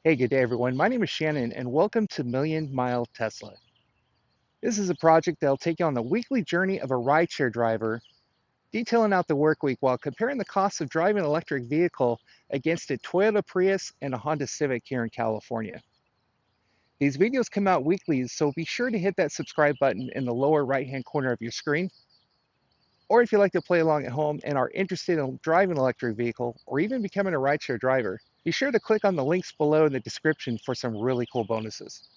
Hey, good day, everyone. My name is Shannon, and welcome to Million Mile Tesla. This is a project that'll take you on the weekly journey of a rideshare driver, detailing out the work week while comparing the cost of driving an electric vehicle against a Toyota Prius and a Honda Civic here in California. These videos come out weekly, so be sure to hit that subscribe button in the lower right-hand corner of your screen. Or if you like to play along at home and are interested in driving an electric vehicle or even becoming a rideshare driver, be sure to click on the links below in the description for some really cool bonuses.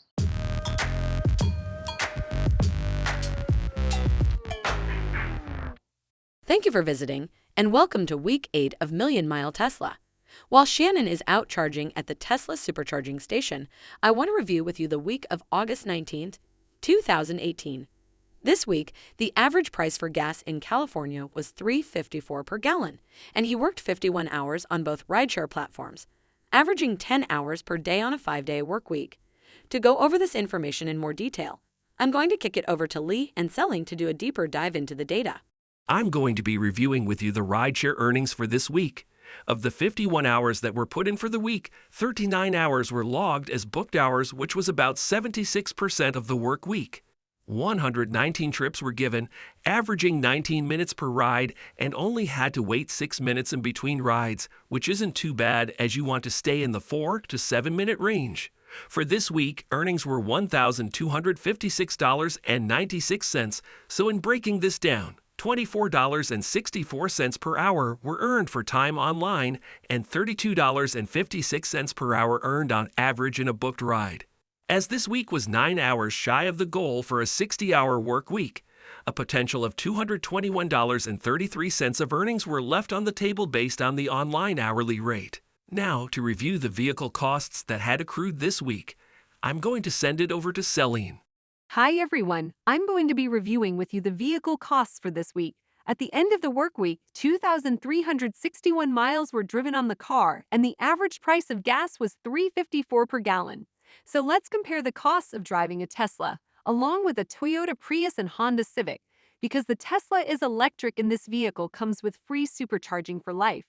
Thank you for visiting, and welcome to Week 8 of Million Mile Tesla. While Shannon is out charging at the Tesla Supercharging Station, I want to review with you the week of August 19th, 2018. This week, the average price for gas in California was $3.54 per gallon, and he worked 51 hours on both rideshare platforms, averaging 10 hours per day on a 5-day work week. To go over this information in more detail, I'm going to kick it over to Lee and Selling to do a deeper dive into the data. I'm going to be reviewing with you the rideshare earnings for this week. Of the 51 hours that were put in for the week, 39 hours were logged as booked hours, which was about 76% of the work week. 119 trips were given, averaging 19 minutes per ride, and only had to wait 6 minutes in between rides, which isn't too bad as you want to stay in the 4 to 7 minute range. For this week, earnings were $1,256.96, so in breaking this down, $24.64 per hour were earned for time online and $32.56 per hour earned on average in a booked ride. As this week was 9 hours shy of the goal for a 60-hour work week, a potential of $221.33 of earnings were left on the table based on the online hourly rate. Now, to review the vehicle costs that had accrued this week, I'm going to send it over to Celine. Hi everyone, I'm going to be reviewing with you the vehicle costs for this week. At the end of the work week, 2,361 miles were driven on the car, and the average price of gas was $3.54 per gallon. So let's compare the costs of driving a Tesla, along with a Toyota Prius and Honda Civic, because the Tesla is electric and this vehicle comes with free supercharging for life.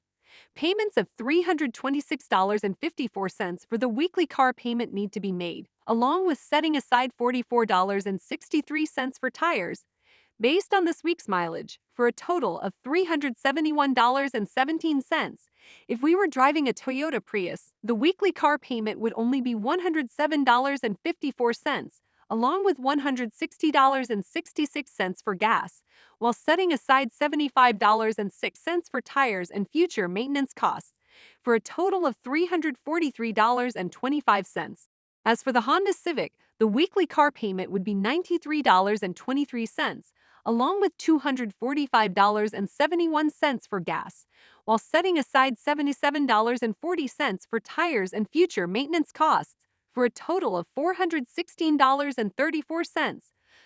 Payments of $326.54 for the weekly car payment need to be made, along with setting aside $44.63 for tires, based on this week's mileage, for a total of $371.17. If we were driving a Toyota Prius, the weekly car payment would only be $107.54, along with $160.66 for gas, while setting aside $75.06 for tires and future maintenance costs, for a total of $343.25. As for the Honda Civic, the weekly car payment would be $93.23, along with $245.71 for gas, while setting aside $77.40 for tires and future maintenance costs, for a total of $416.34.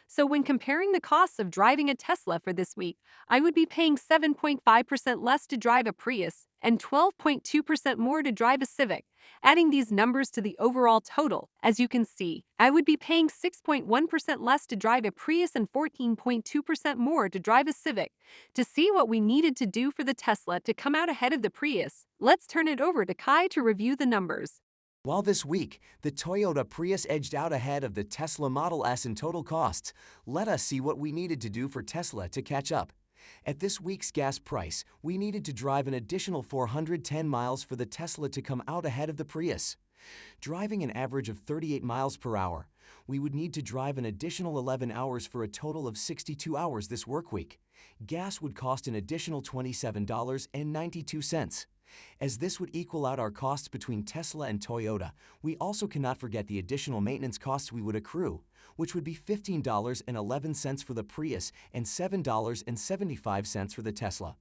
So when comparing the costs of driving a Tesla for this week, I would be paying 7.5% less to drive a Prius and 12.2% more to drive a Civic. Adding these numbers to the overall total, as you can see, I would be paying 6.1% less to drive a Prius and 14.2% more to drive a Civic. To see what we needed to do for the Tesla to come out ahead of the Prius, let's turn it over to Kai to review the numbers. While this week, the Toyota Prius edged out ahead of the Tesla Model S in total costs, let us see what we needed to do for Tesla to catch up. At this week's gas price, we needed to drive an additional 410 miles for the Tesla to come out ahead of the Prius. Driving an average of 38 miles per hour, we would need to drive an additional 11 hours for a total of 62 hours this work week. Gas would cost an additional $27.92. As this would equal out our costs between Tesla and Toyota, we also cannot forget the additional maintenance costs we would accrue, which would be $15.11 for the Prius and $7.75 for the Tesla.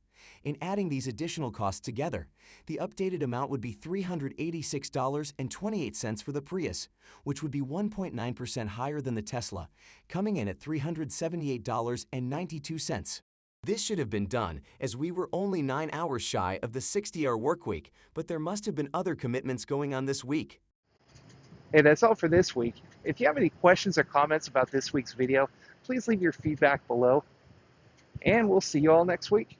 In adding these additional costs together, the updated amount would be $386.28 for the Prius, which would be 1.9% higher than the Tesla, coming in at $378.92. This should have been done, as we were only 9 hours shy of the 60-hour work week, but there must have been other commitments going on this week. Hey, that's all for this week. If you have any questions or comments about this week's video, please leave your feedback below, and we'll see you all next week.